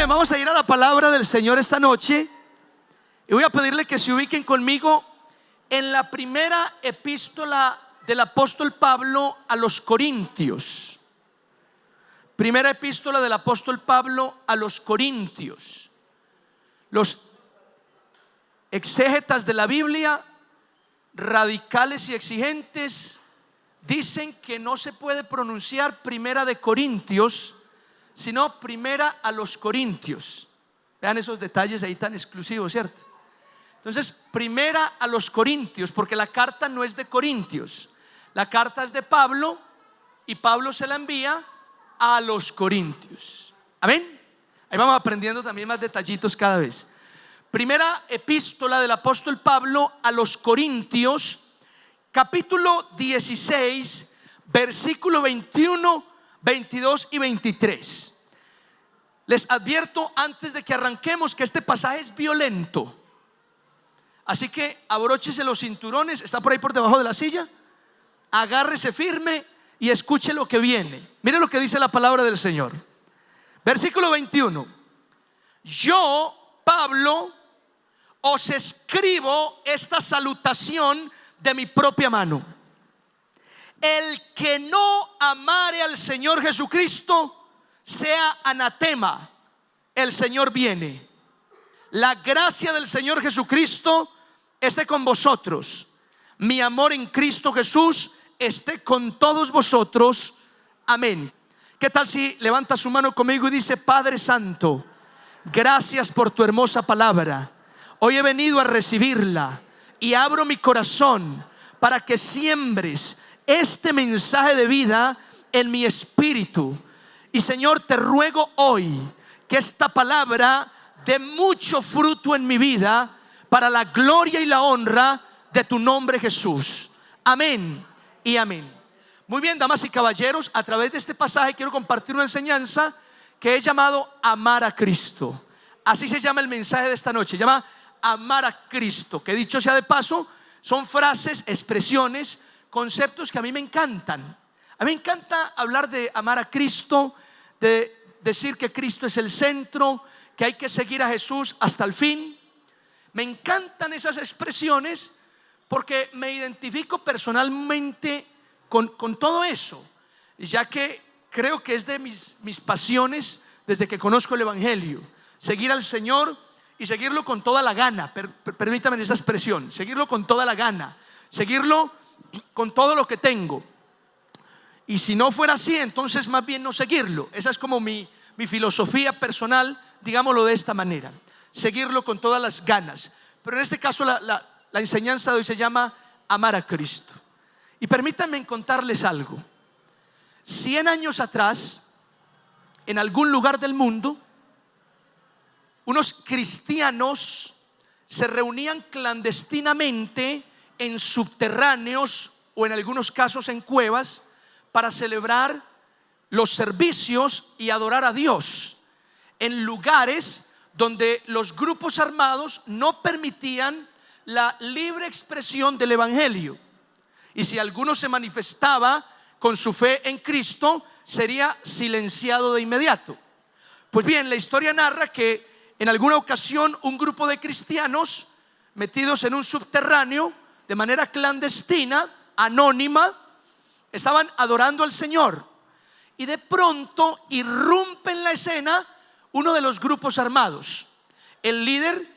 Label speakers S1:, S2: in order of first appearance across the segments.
S1: bien, vamos a ir a la palabra del Señor esta noche y voy a pedirle que se ubiquen conmigo en la primera epístola del apóstol Pablo a los Corintios. Primera epístola del apóstol Pablo a los Corintios. Los exégetas de la Biblia, radicales y exigentes, dicen que no se puede pronunciar Primera de Corintios, sino Primera a los Corintios. Vean esos detalles ahí tan exclusivos, ¿cierto? Entonces, Primera a los Corintios, porque la carta no es de Corintios, la carta es de Pablo y Pablo se la envía a los Corintios. Amén. Ahí vamos aprendiendo también más detallitos cada vez. Primera epístola del apóstol Pablo a los Corintios, capítulo 16, versículo 21, 22 y 23. Les advierto antes de que arranquemos que este pasaje es violento, así que abróchese los cinturones. Está por ahí por debajo de la silla. Agárrese firme y escuche lo que viene. Mire lo que dice la palabra del Señor. Versículo 21. Yo, Pablo, os escribo esta salutación de mi propia mano. El que no amare al Señor Jesucristo sea anatema. El Señor viene. La gracia del Señor Jesucristo esté con vosotros. Mi amor en Cristo Jesús esté con todos vosotros. Amén. ¿Qué tal si levanta su mano conmigo y dice: Padre Santo, gracias por tu hermosa palabra. Hoy he venido a recibirla y abro mi corazón para que siembres este mensaje de vida en mi espíritu. Y Señor, te ruego hoy que esta palabra dé mucho fruto en mi vida para la gloria y la honra de tu nombre, Jesús. Amén y amén. Muy bien, damas y caballeros, a través de este pasaje quiero compartir una enseñanza que he llamado amar a Cristo. Así se llama el mensaje de esta noche, se llama amar a Cristo, que dicho sea de paso, son frases, expresiones, conceptos que a mí me encantan. A mí me encanta hablar de amar a Cristo, de decir que Cristo es el centro, que hay que seguir a Jesús hasta el fin. Me encantan esas expresiones porque me identifico personalmente con todo eso, ya que creo que es de mis pasiones desde que conozco el Evangelio. Seguir al Señor y seguirlo con toda la gana. Permítame esa expresión: seguirlo con toda la gana, seguirlo con todo lo que tengo. Y si no fuera así, entonces más bien no seguirlo. Esa es como mi filosofía personal, digámoslo de esta manera: seguirlo con todas las ganas. Pero en este caso la enseñanza de hoy se llama amar a Cristo. Y permítanme contarles algo. 100 años atrás, en algún lugar del mundo, unos cristianos se reunían clandestinamente en subterráneos o en algunos casos en cuevas para celebrar los servicios y adorar a Dios en lugares donde los grupos armados no permitían la libre expresión del Evangelio. Y si alguno se manifestaba con su fe en Cristo, sería silenciado de inmediato. Pues bien, la historia narra que en alguna ocasión un grupo de cristianos metidos en un subterráneo de manera clandestina, anónima, estaban adorando al Señor. Y de pronto irrumpe en la escena uno de los grupos armados. El líder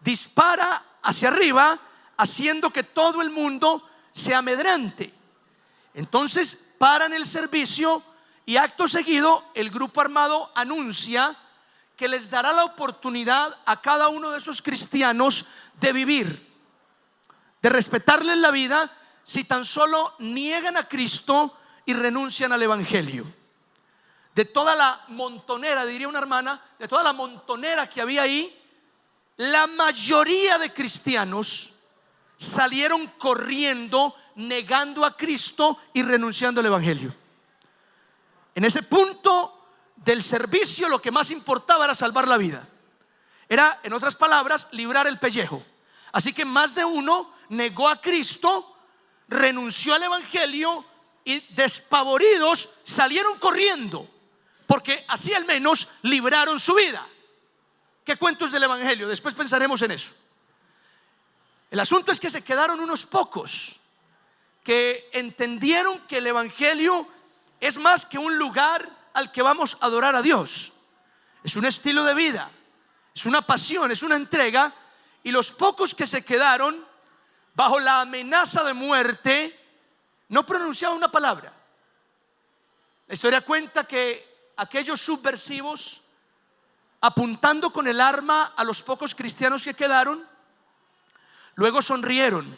S1: dispara hacia arriba, haciendo que todo el mundo se amedrente. Entonces paran el servicio y acto seguido el grupo armado anuncia que les dará la oportunidad a cada uno de esos cristianos de vivir, de respetarles la vida, si tan solo niegan a Cristo y renuncian al Evangelio. De toda la montonera, diría una hermana, de toda la montonera que había ahí, la mayoría de cristianos salieron corriendo, negando a Cristo y renunciando al Evangelio. En ese punto del servicio, lo que más importaba era salvar la vida. Era, en otras palabras, librar el pellejo. Así que más de uno negó a Cristo, renunció al Evangelio y despavoridos salieron corriendo, porque así al menos libraron su vida. ¿Qué cuentos del Evangelio? Después pensaremos en eso. El asunto es que se quedaron unos pocos que entendieron que el Evangelio es más que un lugar al que vamos a adorar a Dios. Es un estilo de vida, es una pasión, es una entrega. Y los pocos que se quedaron bajo la amenaza de muerte no pronunciaban una palabra. La historia cuenta que aquellos subversivos, apuntando con el arma a los pocos cristianos que quedaron, luego sonrieron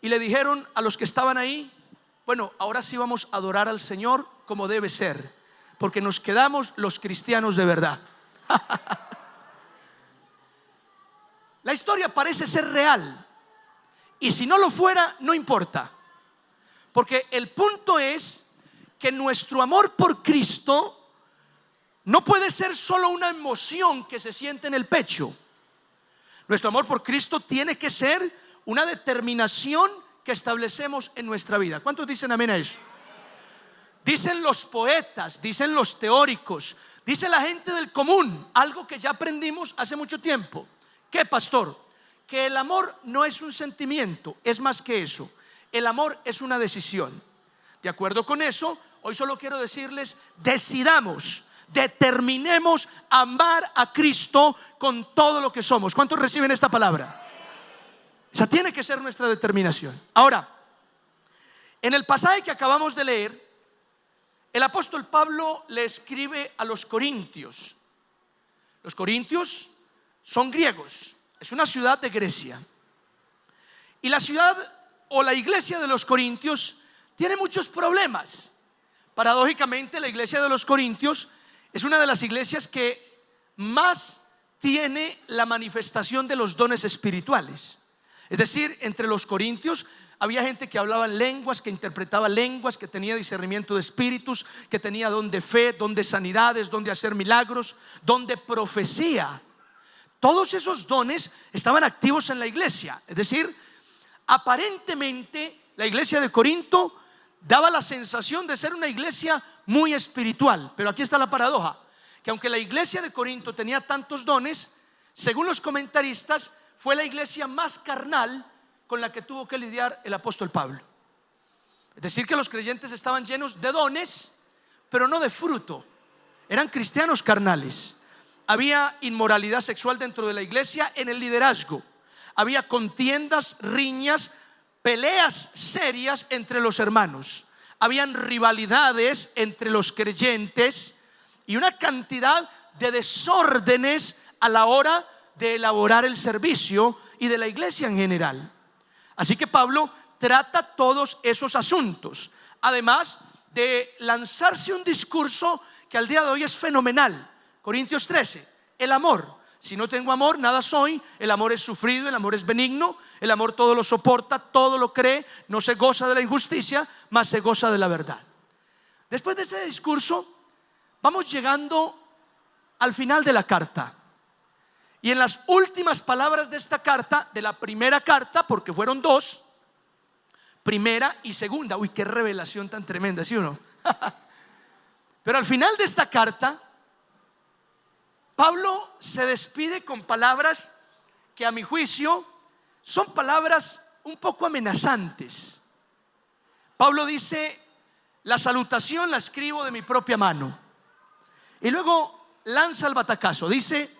S1: y le dijeron a los que estaban ahí: bueno, ahora sí vamos a adorar al Señor como debe ser, porque nos quedamos los cristianos de verdad. La historia parece ser real, y si no lo fuera, no importa, porque el punto es que nuestro amor por Cristo no puede ser solo una emoción que se siente en el pecho. Nuestro amor por Cristo tiene que ser una determinación que establecemos en nuestra vida. ¿Cuántos dicen amén a eso? Dicen los poetas, dicen los teóricos, dice la gente del común, algo que ya aprendimos hace mucho tiempo. ¿Qué, pastor? Que el amor no es un sentimiento, es más que eso. El amor es una decisión. De acuerdo con eso, hoy solo quiero decirles: decidamos, determinemos amar a Cristo con todo lo que somos. ¿Cuántos reciben esta palabra? Esa tiene que ser nuestra determinación. Ahora, en el pasaje que acabamos de leer, el apóstol Pablo le escribe a los corintios. Los corintios son griegos, es una ciudad de Grecia. Y la ciudad o la iglesia de los corintios tiene muchos problemas. Paradójicamente, la iglesia de los corintios es una de las iglesias que más tiene la manifestación de los dones espirituales. Es decir, entre los corintios había gente que hablaba en lenguas, que interpretaba lenguas, que tenía discernimiento de espíritus, que tenía don de fe, don de sanidades, don de hacer milagros, don de profecía. Todos esos dones estaban activos en la iglesia. Es decir, aparentemente la iglesia de Corinto daba la sensación de ser una iglesia muy espiritual. Pero aquí está la paradoja, que aunque la iglesia de Corinto tenía tantos dones, según los comentaristas, fue la iglesia más carnal con la que tuvo que lidiar el apóstol Pablo. Es decir, que los creyentes estaban llenos de dones, pero no de fruto. Eran cristianos carnales. Había inmoralidad sexual dentro de la iglesia, en el liderazgo. Había contiendas, riñas, peleas serias entre los hermanos. Habían rivalidades entre los creyentes y una cantidad de desórdenes a la hora de elaborar el servicio y de la iglesia en general. Así que Pablo trata todos esos asuntos, además de lanzarse un discurso que al día de hoy es fenomenal. Corintios 13, el amor. Si no tengo amor, nada soy. El amor es sufrido, el amor es benigno, el amor todo lo soporta, todo lo cree, no se goza de la injusticia, mas se goza de la verdad. Después de ese discurso, vamos llegando al final de la carta. Y en las últimas palabras de esta carta, de la primera carta, porque fueron dos, primera y segunda. Uy, qué revelación tan tremenda, ¿sí o no? Pero al final de esta carta, Pablo se despide con palabras que a mi juicio son palabras un poco amenazantes. Pablo dice: la salutación la escribo de mi propia mano. Y luego lanza el batacazo, dice: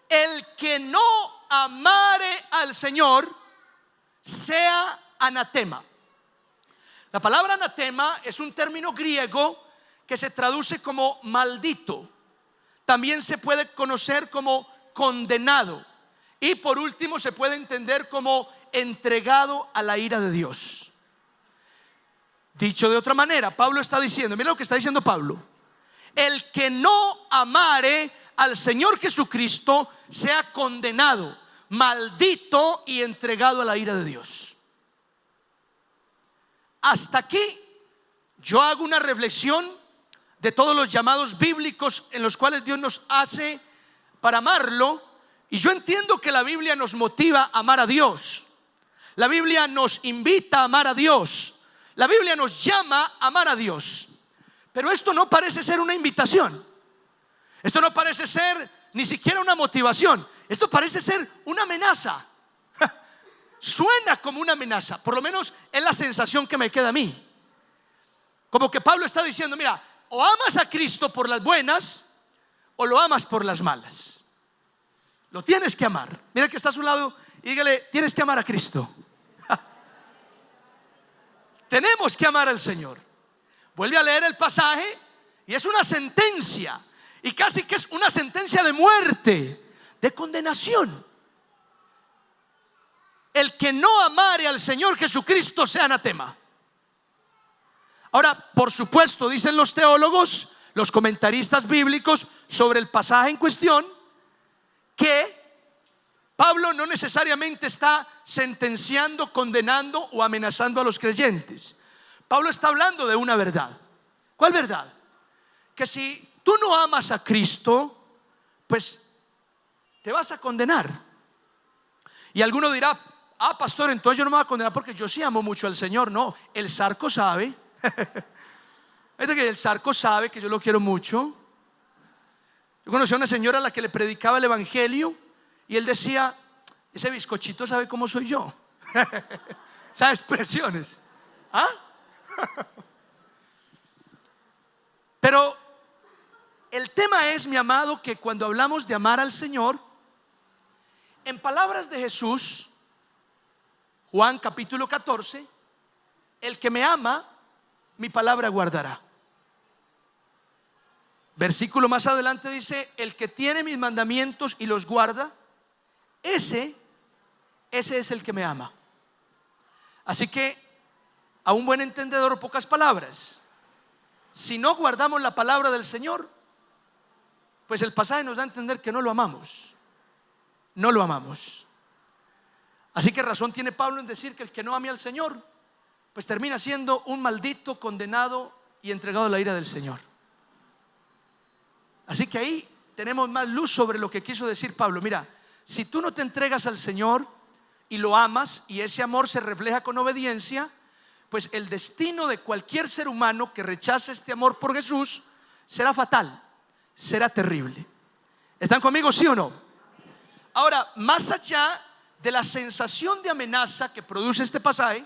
S1: el que no amare al Señor sea anatema. La palabra anatema es un término griego que se traduce como maldito. También se puede conocer como condenado. Y por último se puede entender como entregado a la ira de Dios. Dicho de otra manera, Pablo está diciendo, mira lo que está diciendo Pablo: el que no amare al Señor Jesucristo sea condenado, maldito y entregado a la ira de Dios. Hasta aquí yo hago una reflexión de todos los llamados bíblicos en los cuales Dios nos hace para amarlo. Y yo entiendo que la Biblia nos motiva a amar a Dios. La Biblia nos invita a amar a Dios. La Biblia nos llama a amar a Dios. Pero esto no parece ser una invitación. Esto no parece ser ni siquiera una motivación. Esto parece ser una amenaza. Suena como una amenaza, por lo menos es la sensación que me queda a mí. Como que Pablo está diciendo, mira, o amas a Cristo por las buenas o lo amas por las malas. Lo tienes que amar. Mira que está a su lado y dígale, tienes que amar a Cristo. Tenemos que amar al Señor. Vuelve a leer el pasaje y es una sentencia, y casi que es una sentencia de muerte, de condenación. El que no amare al Señor Jesucristo sea anatema. Ahora, por supuesto, dicen los teólogos, los comentaristas bíblicos sobre el pasaje en cuestión, que Pablo no necesariamente está sentenciando, condenando o amenazando a los creyentes. Pablo está hablando de una verdad. ¿Cuál verdad? Que si tú no amas a Cristo, pues te vas a condenar. Y alguno dirá, pastor, entonces yo no me voy a condenar porque yo sí amo mucho al Señor. No, el zarco sabe. Es de que el zarco sabe que yo lo quiero mucho. Yo conocí a una señora a la que le predicaba el evangelio y él decía, ese bizcochito sabe cómo soy yo. Esas expresiones. Pero el tema es, mi amado, que cuando hablamos de amar al Señor, en palabras de Jesús, Juan capítulo 14, el que me ama, mi palabra guardará. Versículo más adelante dice, el que tiene mis mandamientos y los guarda, ese es el que me ama. Así que, a un buen entendedor, pocas palabras, si no guardamos la palabra del Señor, pues el pasaje nos da a entender que no lo amamos. No lo amamos. Así que razón tiene Pablo en decir que el que no ame al Señor, pues termina siendo un maldito, condenado y entregado a la ira del Señor. Así que ahí tenemos más luz sobre lo que quiso decir Pablo. Mira, si tú no te entregas al Señor y lo amas, y ese amor se refleja con obediencia, pues el destino de cualquier ser humano que rechace este amor por Jesús será fatal, será terrible. ¿Están conmigo, sí o no? Ahora, más allá de la sensación de amenaza que produce este pasaje,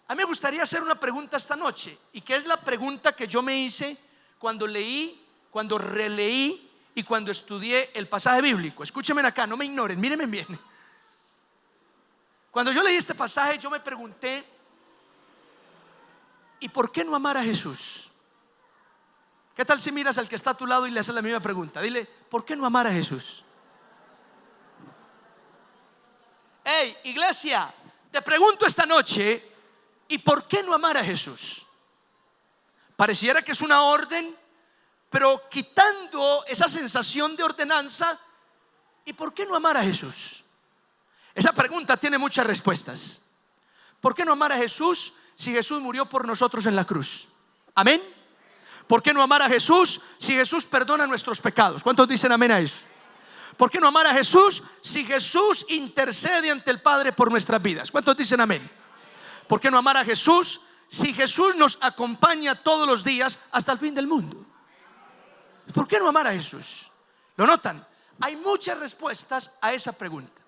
S1: a mí me gustaría hacer una pregunta esta noche, y que es la pregunta que yo me hice cuando leí, cuando releí y cuando estudié el pasaje bíblico. Escúchenme acá, no me ignoren, mírenme bien. Cuando yo leí este pasaje, yo me pregunté, ¿y por qué no amar a Jesús? ¿Qué tal si miras al que está a tu lado y le haces la misma pregunta? Dile, ¿por qué no amar a Jesús? Hey, iglesia, te pregunto esta noche, ¿y por qué no amar a Jesús? Pareciera que es una orden, pero quitando esa sensación de ordenanza, ¿y por qué no amar a Jesús? Esa pregunta tiene muchas respuestas. ¿Por qué no amar a Jesús si Jesús murió por nosotros en la cruz? Amén. ¿Por qué no amar a Jesús si Jesús perdona nuestros pecados? ¿Cuántos dicen amén a eso? ¿Por qué no amar a Jesús si Jesús intercede ante el Padre por nuestras vidas? ¿Cuántos dicen amén? ¿Por qué no amar a Jesús si Jesús nos acompaña todos los días hasta el fin del mundo? ¿Por qué no amar a Jesús? ¿Lo notan? Hay muchas respuestas a esa pregunta,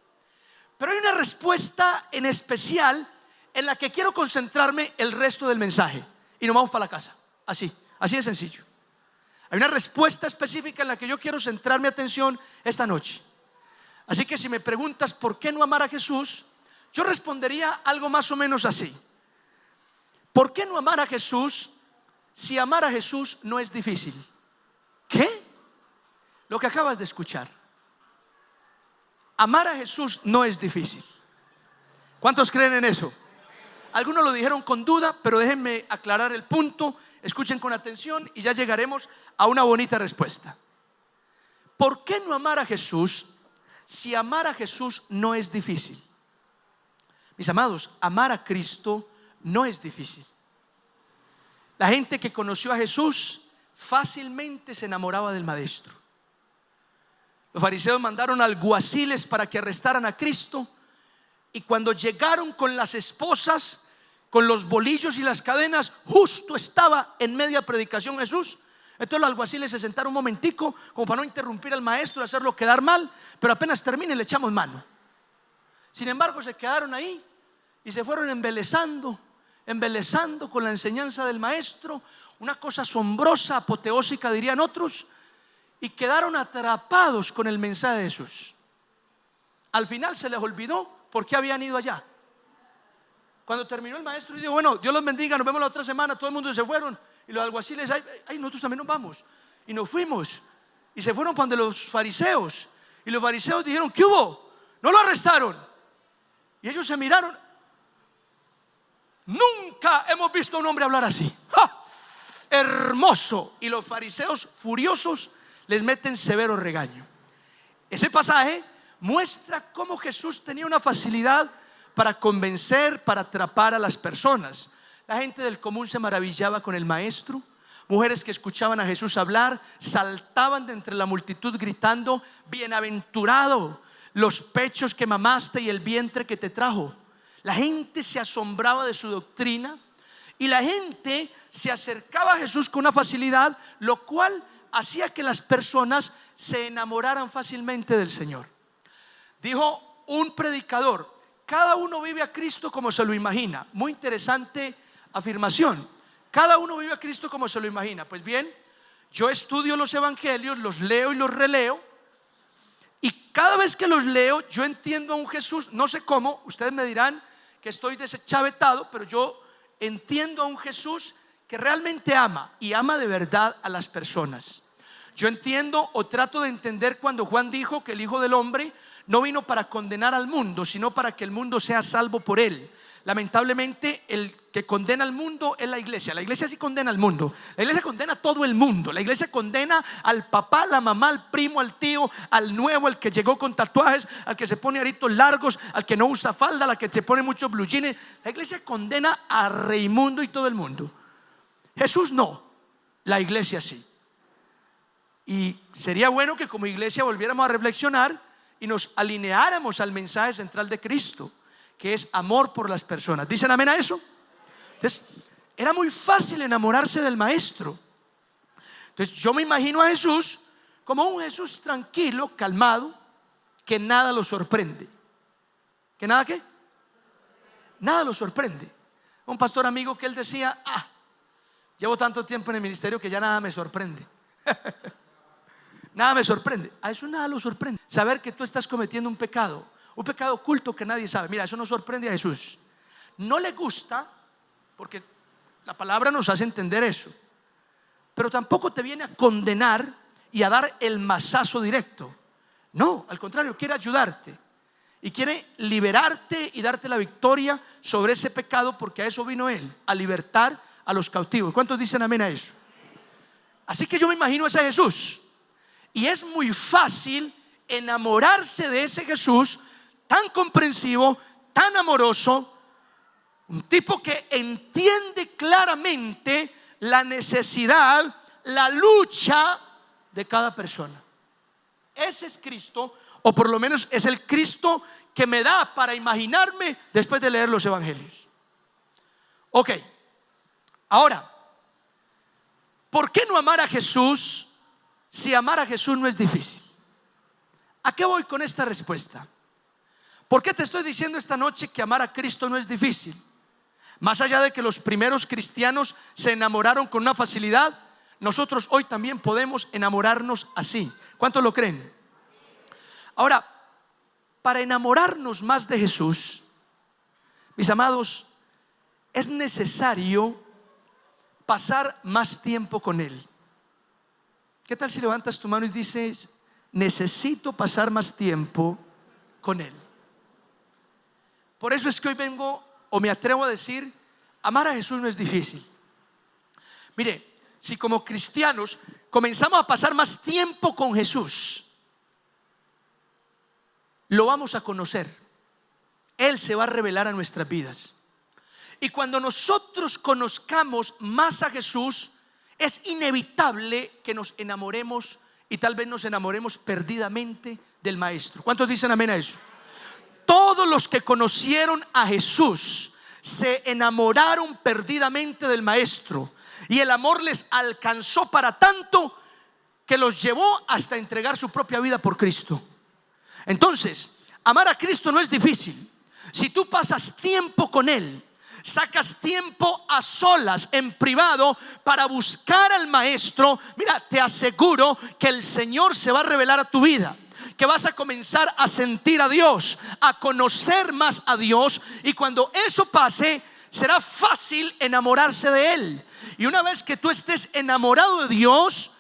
S1: pero hay una respuesta en especial en la que quiero concentrarme el resto del mensaje, y nos vamos para la casa. Así de sencillo. Hay una respuesta específica en la que yo quiero centrar mi atención esta noche. Así que si me preguntas por qué no amar a Jesús, yo respondería algo más o menos así. ¿Por qué no amar a Jesús si amar a Jesús no es difícil? ¿Qué? Lo que acabas de escuchar. Amar a Jesús no es difícil. ¿Cuántos creen en eso? Algunos lo dijeron con duda, pero déjenme aclarar el punto. Escuchen con atención y ya llegaremos a una bonita respuesta. ¿Por qué no amar a Jesús si amar a Jesús no es difícil? Mis amados, amar a Cristo no es difícil. La gente que conoció a Jesús fácilmente se enamoraba del maestro. Los fariseos mandaron alguaciles para que arrestaran a Cristo, y cuando llegaron con las esposas, con los bolillos y las cadenas, justo estaba en media predicación Jesús, Entonces los alguaciles se sentaron un momentico como para no interrumpir al maestro y hacerlo quedar mal, pero apenas termine le echamos mano. Sin embargo se quedaron ahí y se fueron embelezando con la enseñanza del maestro, una cosa asombrosa, apoteósica dirían otros, y quedaron atrapados con el mensaje de Jesús. Al final se les olvidó por qué habían ido allá. Cuando terminó el maestro y dijo: bueno, Dios los bendiga, nos vemos la otra semana, todo el mundo se fueron, y los alguaciles, ay, nosotros también nos vamos. Y nos fuimos y se fueron para donde los fariseos, y los fariseos dijeron: ¿qué hubo? No lo arrestaron. Y ellos se miraron. Nunca hemos visto a un hombre hablar así. ¡Ja! Hermoso. Y los fariseos, furiosos, les meten severo regaño. Ese pasaje muestra cómo Jesús tenía una facilidad para convencer, para atrapar a las personas. La gente del común se maravillaba con el maestro. Mujeres que escuchaban a Jesús hablar saltaban de entre la multitud gritando: bienaventurado los pechos que mamaste y el vientre que te trajo. La gente se asombraba de su doctrina y la gente se acercaba a Jesús con una facilidad, lo cual hacía que las personas se enamoraran fácilmente del Señor. Dijo un predicador: cada uno vive a Cristo como se lo imagina. Muy interesante afirmación. Cada uno vive a Cristo como se lo imagina. Pues bien, yo estudio los evangelios, los leo y los releo, y cada vez que los leo yo entiendo a un Jesús, no sé cómo, ustedes me dirán que estoy deschavetado, pero yo entiendo a un Jesús que realmente ama, y ama de verdad a las personas. Yo entiendo o trato de entender cuando Juan dijo que el Hijo del Hombre no vino para condenar al mundo, sino para que el mundo sea salvo por él. Lamentablemente el que condena al mundo es la iglesia. La iglesia sí condena al mundo. La iglesia condena a todo el mundo. La iglesia condena al papá, la mamá, al primo, al tío, al nuevo, al que llegó con tatuajes, al que se pone aritos largos, al que no usa falda, al que te pone muchos blue jeans. La iglesia condena a Raimundo y todo el mundo. Jesús no, la iglesia sí. Y sería bueno que como iglesia volviéramos a reflexionar y nos alineáramos al mensaje central de Cristo, que es amor por las personas. ¿Dicen amén a eso? Entonces, era muy fácil enamorarse del maestro. Entonces yo me imagino a Jesús como un Jesús tranquilo, calmado, que nada lo sorprende. ¿Que nada qué? Nada lo sorprende. Un pastor amigo que él decía: llevo tanto tiempo en el ministerio que ya nada me sorprende. Nada me sorprende. A eso nada lo sorprende. Saber que tú estás cometiendo un pecado oculto que nadie sabe. Mira, eso no sorprende a Jesús. No le gusta, porque la palabra nos hace entender eso, pero tampoco te viene a condenar y a dar el mazazo directo. No, al contrario, quiere ayudarte y quiere liberarte y darte la victoria sobre ese pecado, porque a eso vino Él, a libertar a los cautivos. ¿Cuántos dicen amén a eso? Así que yo me imagino a ese Jesús, y es muy fácil enamorarse de ese Jesús tan comprensivo, tan amoroso, un tipo que entiende claramente la necesidad, la lucha de cada persona. Ese es Cristo, o por lo menos es el Cristo que me da para imaginarme después de leer los evangelios. Ok, ahora, ¿por qué no amar a Jesús si amar a Jesús no es difícil? ¿A qué voy con esta respuesta? ¿Por qué te estoy diciendo esta noche que amar a Cristo no es difícil? Más allá de que los primeros cristianos se enamoraron con una facilidad, nosotros hoy también podemos enamorarnos así. ¿Cuántos lo creen? Ahora, para enamorarnos más de Jesús, mis amados, es necesario pasar más tiempo con Él. ¿Qué tal si levantas tu mano y dices: necesito pasar más tiempo con Él? Por eso es que hoy vengo, o me atrevo a decir, amar a Jesús no es difícil. Mire, si como cristianos comenzamos a pasar más tiempo con Jesús, lo vamos a conocer. Él se va a revelar a nuestras vidas. Y cuando nosotros conozcamos más a Jesús, es inevitable que nos enamoremos, y tal vez nos enamoremos perdidamente del Maestro. ¿Cuántos dicen amén a eso? Todos los que conocieron a Jesús se enamoraron perdidamente del Maestro. Y el amor les alcanzó para tanto que los llevó hasta entregar su propia vida por Cristo. Entonces, amar a Cristo no es difícil. Si tú pasas tiempo con Él, sacas tiempo a solas, en privado, para buscar al Maestro, mira, te aseguro que el Señor se va a revelar a tu vida, que vas a comenzar a sentir a Dios, a conocer más a Dios. Y cuando eso pase, será fácil enamorarse de Él. Y una vez que tú estés enamorado de Dios,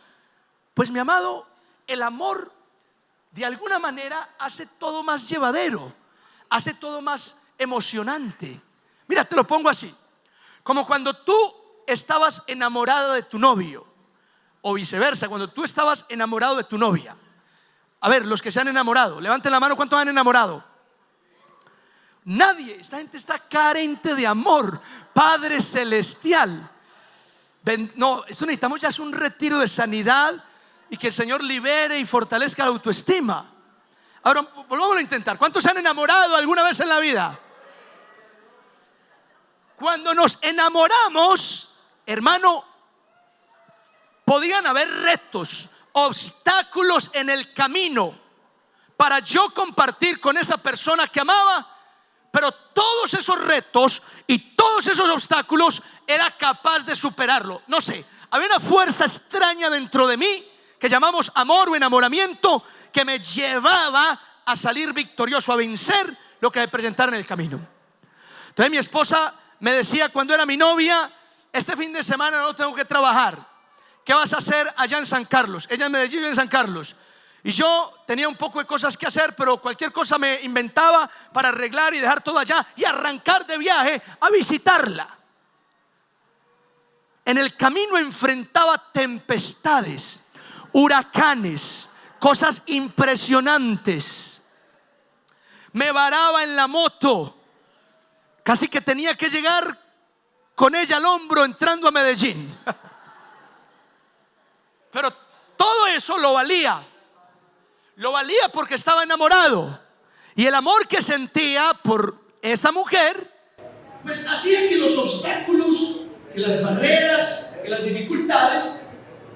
S1: pues mi amado, el amor de alguna manera hace todo más llevadero, hace todo más emocionante. Mira, te lo pongo así, como cuando tú estabas enamorada de tu novio, o viceversa, cuando tú estabas enamorado de tu novia. A ver, los que se han enamorado, levanten la mano, ¿cuántos han enamorado? Nadie. Esta gente está carente de amor. Padre celestial, no, esto necesitamos ya es un retiro de sanidad, y que el Señor libere y fortalezca la autoestima. Ahora, volvamos a intentar. ¿Cuántos se han enamorado alguna vez en la vida? Cuando nos enamoramos, hermano, podían haber retos, obstáculos en el camino para yo compartir con esa persona que amaba, pero todos esos retos y todos esos obstáculos era capaz de superarlo. No sé, había una fuerza extraña dentro de mí que llamamos amor o enamoramiento, que me llevaba a salir victorioso, a vencer lo que me presentara en el camino. Entonces mi esposa me decía cuando era mi novia: este fin de semana no tengo que trabajar, ¿qué vas a hacer allá en San Carlos? Ella en Medellín, yo en San Carlos. Y yo tenía un poco de cosas que hacer, pero cualquier cosa me inventaba para arreglar y dejar todo allá y arrancar de viaje a visitarla. En el camino enfrentaba tempestades, huracanes, cosas impresionantes. Me varaba en la moto, casi que tenía que llegar con ella al hombro entrando a Medellín. Pero todo eso lo valía porque estaba enamorado. Y el amor que sentía por esa mujer, pues hacía que los obstáculos, que las barreras, que las dificultades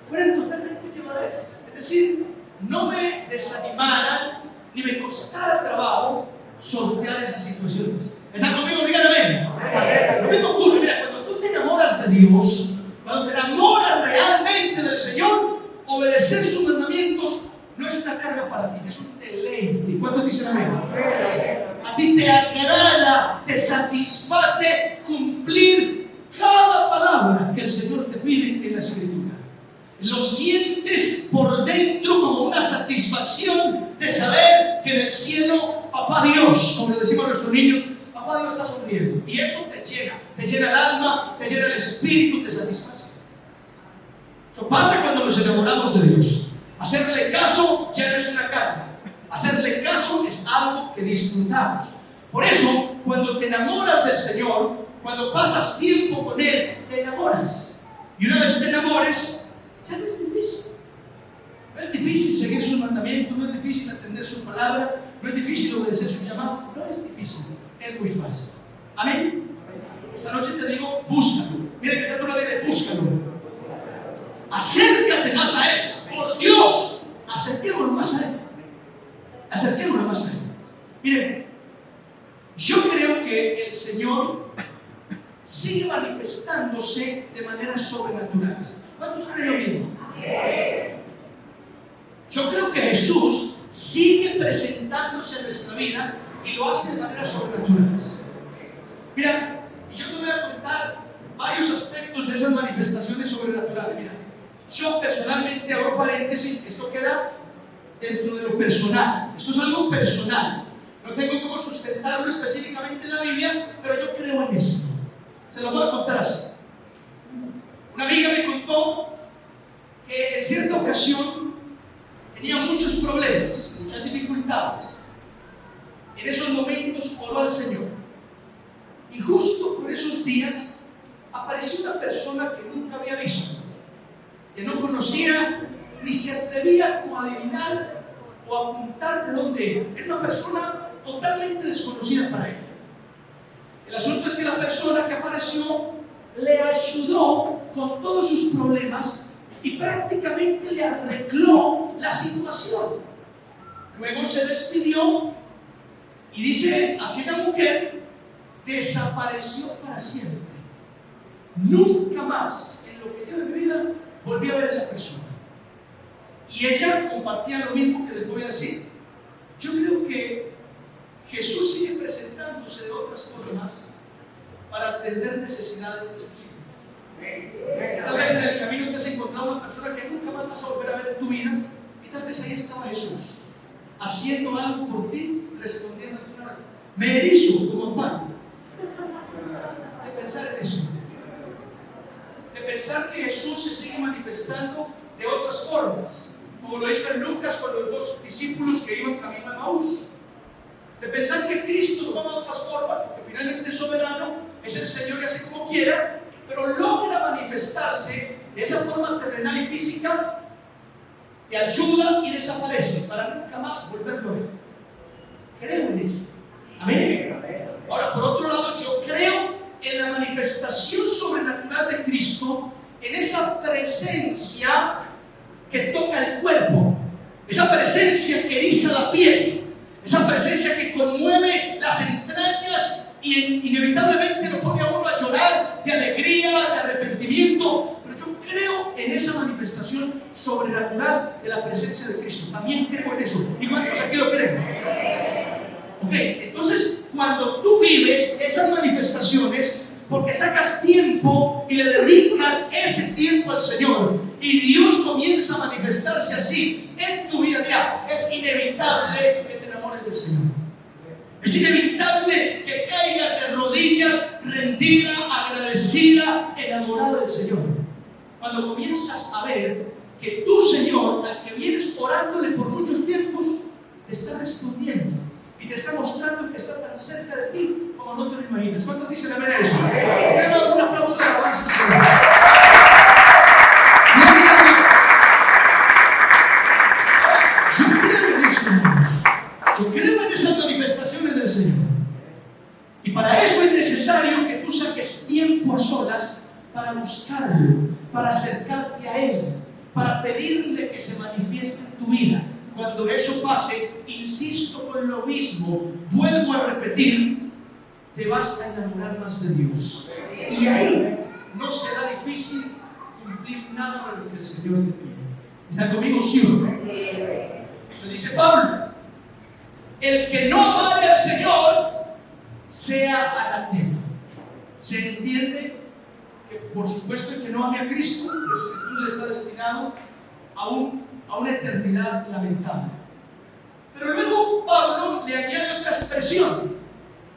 S1: fueran totalmente llevaderas. Es decir, no me desanimara ni me costara trabajo sortear esas situaciones. ¿Están conmigo? Digan amén. Lo mismo ocurre, mira, cuando tú te enamoras de Dios, cuando te enamoras realmente del Señor, obedecer sus mandamientos no es una carga para ti, es un deleite. ¿Cuántos dicen amén? A ti te agrada, te satisface cumplir cada palabra que el Señor te pide en la Escritura. Lo sientes por dentro como una satisfacción de saber que en el cielo papá Dios, como le decimos a nuestros niños, papá Dios está sonriendo. Y eso te llena el alma, te llena el espíritu, te satisface. Eso pasa cuando nos enamoramos de Dios. Hacerle caso ya no es una carga. Hacerle caso es algo que disfrutamos. Por eso, cuando te enamoras del Señor, cuando pasas tiempo con Él, te enamoras. Y una vez te enamores, ya no es difícil. No es difícil seguir sus mandamientos, no es difícil atender su palabra, no es difícil obedecer su llamado. No es difícil, es muy fácil. Amén. Esta noche te digo, búscalo. Mira que esa palabra dice, búscalo. Acércate más a Él. Por Dios, acerquémonos más a Él. Acerquémonos más a Él. Miren, yo creo que el Señor sigue manifestándose de maneras sobrenaturales. ¿Cuántos creen lo mismo? Yo creo que Jesús sigue presentándose en nuestra vida y lo hace de maneras sobrenaturales. Mira, yo te voy a contar varios aspectos de esas manifestaciones sobrenaturales. Mira, yo personalmente abro paréntesis, esto queda dentro de lo personal. Esto es algo personal. No tengo cómo sustentarlo específicamente en la Biblia, pero yo creo en esto. Se lo voy a contar así. Una amiga me contó que en cierta ocasión tenía muchos problemas, muchas dificultades. En esos momentos oró al Señor. Y justo por esos días apareció una persona que nunca había visto, que no conocía ni se atrevía como a adivinar o a apuntar de dónde era. Era una persona totalmente desconocida para ella. El asunto es que la persona que apareció le ayudó con todos sus problemas y prácticamente le arregló la situación. Luego se despidió y dice, aquella mujer desapareció para siempre. Nunca más en lo que lleva de mi vida volví a ver a esa persona. Y ella compartía lo mismo que les voy a decir. Yo creo que Jesús sigue presentándose de otras formas para atender necesidades de sus hijos. Tal vez en el camino te has encontrado una persona que nunca más vas a volver a ver en tu vida, y tal vez ahí estaba Jesús haciendo algo por ti, respondiendo a tu oración. Me erizo como pan de pensar en eso, de pensar que Jesús se sigue manifestando de otras formas, como lo hizo en Lucas con los dos discípulos que iban camino a Emaús, de pensar que Cristo toma otras formas, porque finalmente es soberano, es el Señor que hace como quiera, pero logra manifestarse de esa forma terrenal y física, te ayuda y desaparece para nunca más volverlo a ver. Creo en eso. Amén. Ahora, por otro lado, yo creo en la manifestación sobrenatural de Cristo, en esa presencia que toca el cuerpo, esa presencia que eriza la piel, esa presencia que conmueve las entrañas y inevitablemente lo pone a uno a llorar de alegría, de arrepentimiento. Pero yo creo en esa manifestación sobrenatural de la presencia de Cristo. También creo en eso. ¿Y cuántos aquí lo creen? Ok, entonces cuando tú vives esas manifestaciones, porque sacas tiempo y le dedicas ese tiempo al Señor, y Dios comienza a manifestarse así en tu vida, mira, es inevitable que te enamores del Señor. Es inevitable que caigas de rodillas, rendida, agradecida, enamorada del Señor. Cuando comienzas a ver que tu Señor, al que vienes orándole por muchos tiempos, te está respondiendo y te está mostrando que está tan cerca de ti como no te lo imaginas. ¿Cuántos dicen amén a eso? Denle un aplauso de alabanza al Señor. Yo creo en eso, hermanos. Yo creo en esas manifestaciones del Señor. Y para eso es necesario que tú saques tiempo a solas para buscarlo, para acercarte a Él, para pedirle que se manifieste en tu vida. Cuando eso pase, insisto con lo mismo, vuelvo a repetir, te vas a enamorar más de Dios. Y ahí no será difícil cumplir nada de lo que el Señor te pide. ¿Está conmigo, sí o no? Me dice Pablo, el que no amare al Señor sea anatema. Se entiende que, por supuesto, el que no ame a Cristo, pues entonces está destinado a una eternidad lamentable. Pero luego Pablo le añade otra expresión.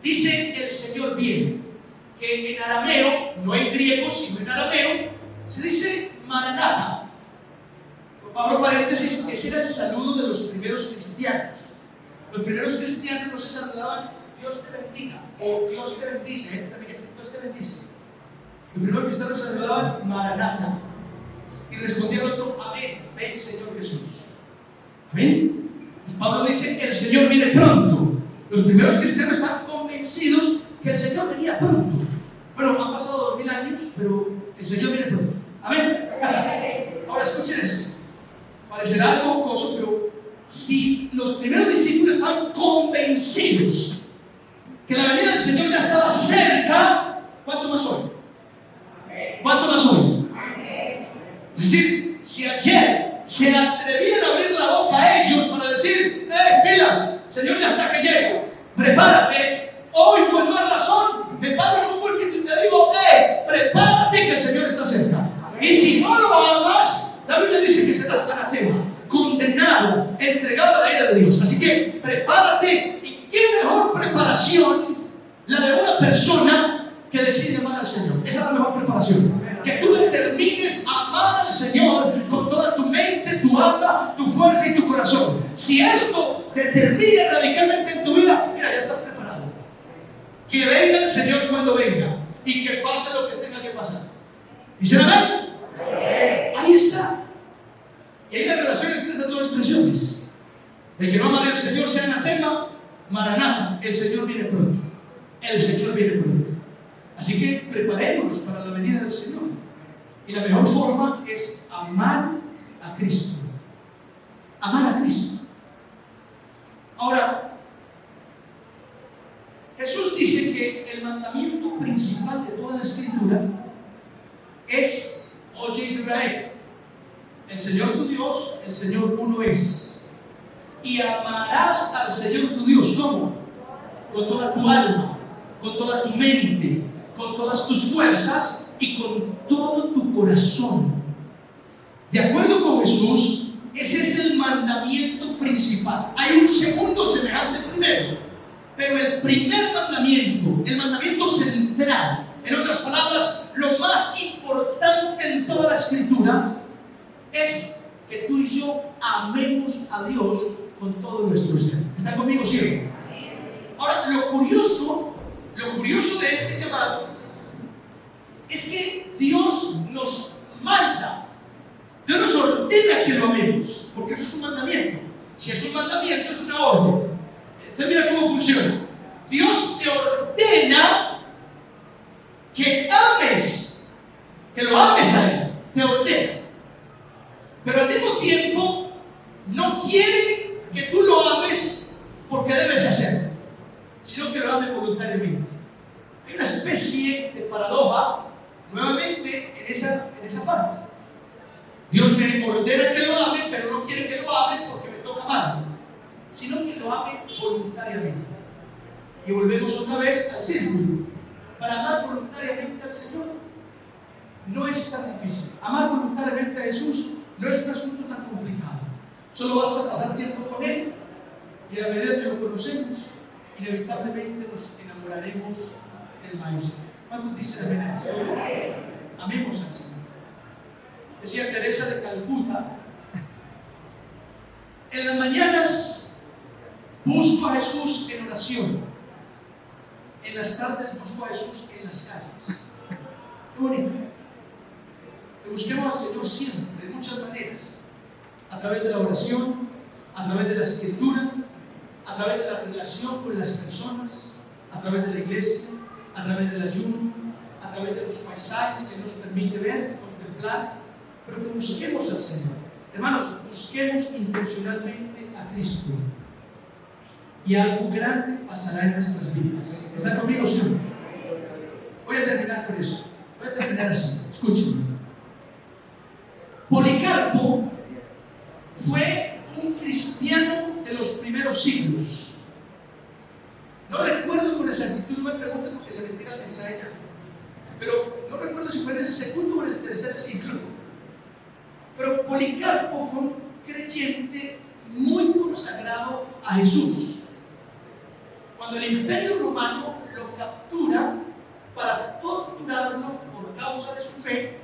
S1: Dice que el Señor viene, que en arameo, no en griego, sino en arameo, se dice Maranatha. Por Pablo, paréntesis, ese era el saludo de los primeros cristianos. Los primeros cristianos no se saludaban Dios te bendiga o Dios te bendice, Dios te bendice. Los primeros cristianos se saludaban Maranatha y respondía al otro, amén, ven Señor Jesús. Amén. Pues Pablo dice que el Señor viene pronto. Los primeros cristianos están convencidos que el Señor venía pronto. Bueno, han pasado 2000 años, pero el Señor viene pronto. Amén. Ahora escuchen esto. Parecerá algo jocoso, pero si los primeros discípulos estaban convencidos que la venida del Señor ya estaba cerca, ¿cuánto más hoy? ¿Cuánto más hoy? Es decir, si ayer se atrevían a abrir la boca a ellos para decir, pilas, Señor ya está que llega, prepárate, hoy con más razón me paro en un púlpito y te digo, prepárate que el Señor está cerca. Y si no lo amas, la Biblia dice que serás anatema, condenado, entregado a la ira de Dios. Así que prepárate. Y qué mejor preparación la de una persona que decide amar al Señor. Esa es la mejor preparación. Que tú determines amar al Señor con toda tu mente, tu alma, tu fuerza y tu corazón. Si esto determina radicalmente en tu vida, mira, ya estás preparado. Que venga el Señor cuando venga y que pase lo que tenga que pasar. ¿Dicen amén? Ahí está. Y hay una relación entre esas dos expresiones. El que no amare al Señor sea anatema, Maranatha, el Señor viene pronto. El Señor viene pronto. Así que preparémonos para la venida del Señor. Y la mejor forma es amar a Cristo. Amar a Cristo. Ahora, Jesús dice que el mandamiento principal de toda la Escritura es: oye Israel, el Señor tu Dios, el Señor uno es. Y amarás al Señor tu Dios, ¿cómo? Con toda tu alma, con toda tu mente, con todas tus fuerzas y con todo tu corazón. De acuerdo con Jesús, ese es el mandamiento principal. Hay un segundo semejante primero, pero el primer mandamiento, el mandamiento central, en otras palabras, lo más importante en toda la Escritura, es que tú y yo amemos a Dios con todo nuestro ser. ¿Están conmigo, sí? Ahora, lo curioso de este llamado es que Dios nos manda, Dios nos ordena que lo amemos, porque eso es un mandamiento. Si es un mandamiento, es una orden. Entonces mira cómo funciona. Dios te ordena que ames, que lo ames a Él, te ordena. Pero al mismo tiempo no quiere que tú lo ames porque debes hacerlo, sino que lo ames voluntariamente. Hay una especie de paradoja nuevamente en esa parte. Dios me ordena que lo ame, pero no quiere que lo ame porque me toca amarlo, sino que lo ame voluntariamente. Y volvemos otra vez al círculo. Para amar voluntariamente al Señor no es tan difícil. Amar voluntariamente a Jesús no es un asunto tan complicado. Solo basta pasar tiempo con Él, y a la medida que lo conocemos, inevitablemente nos enamoraremos del Maestro. ¿Cuántos dicen amén a eso? Amemos al Señor. Decía Teresa de Calcuta: en las mañanas busco a Jesús en oración, en las tardes busco a Jesús en las calles. Qué bonito. Que busquemos al Señor siempre, de muchas maneras: a través de la oración, a través de la escritura, a través de la relación con las personas, a través de la iglesia, a través del ayuno, a través de los paisajes que nos permite ver, contemplar. Pero que busquemos al Señor. Hermanos, busquemos intencionalmente a Cristo, y algo grande pasará en nuestras vidas. ¿Están conmigo, Señor? Voy a terminar con eso. Voy a terminar así. Escúchenme. Policarpo fue un cristiano de los primeros siglos. No recuerdo con exactitud, no me pregunten porque se me tira el mensaje ya, pero no recuerdo si fue en el segundo o en el tercer siglo. Pero Policarpo fue un creyente muy consagrado a Jesús. Cuando el Imperio Romano lo captura para torturarlo por causa de su fe,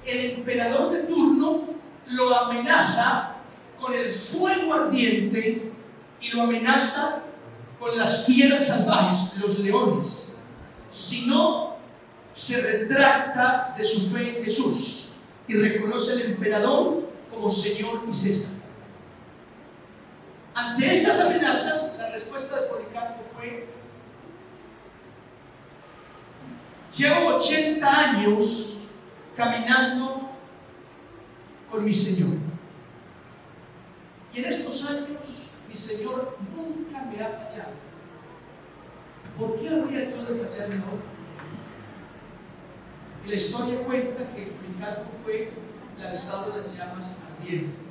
S1: el emperador de turno lo amenaza con el fuego ardiente y lo amenaza con las fieras salvajes, los leones, si no se retracta de su fe en Jesús y reconoce al emperador como Señor y César. Ante estas amenazas, la respuesta de Policarpo fue: llevo 80 años caminando con mi Señor, y en estos años mi Señor nunca me ha fallado. ¿Por qué habría yo de fallarle ahora? Y la historia cuenta que Policarpo fue lanzado a las llamas ardientes.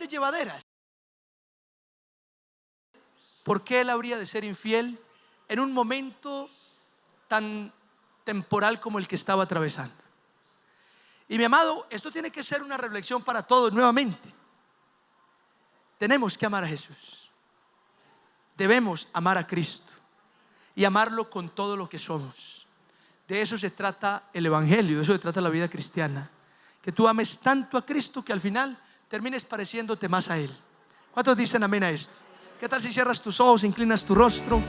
S1: Llevaderas. ¿Por qué él habría de ser infiel en un momento tan temporal como el que estaba atravesando? Y mi amado, esto tiene que ser una reflexión para todos nuevamente. Tenemos que amar a Jesús. Debemos amar a Cristo y amarlo con todo lo que somos. De eso se trata el Evangelio, de eso se trata la vida cristiana. Que tú ames tanto a Cristo que al final termines pareciéndote más a Él. ¿Cuántos dicen amén a esto? ¿Qué tal si cierras tus ojos, inclinas tu rostro?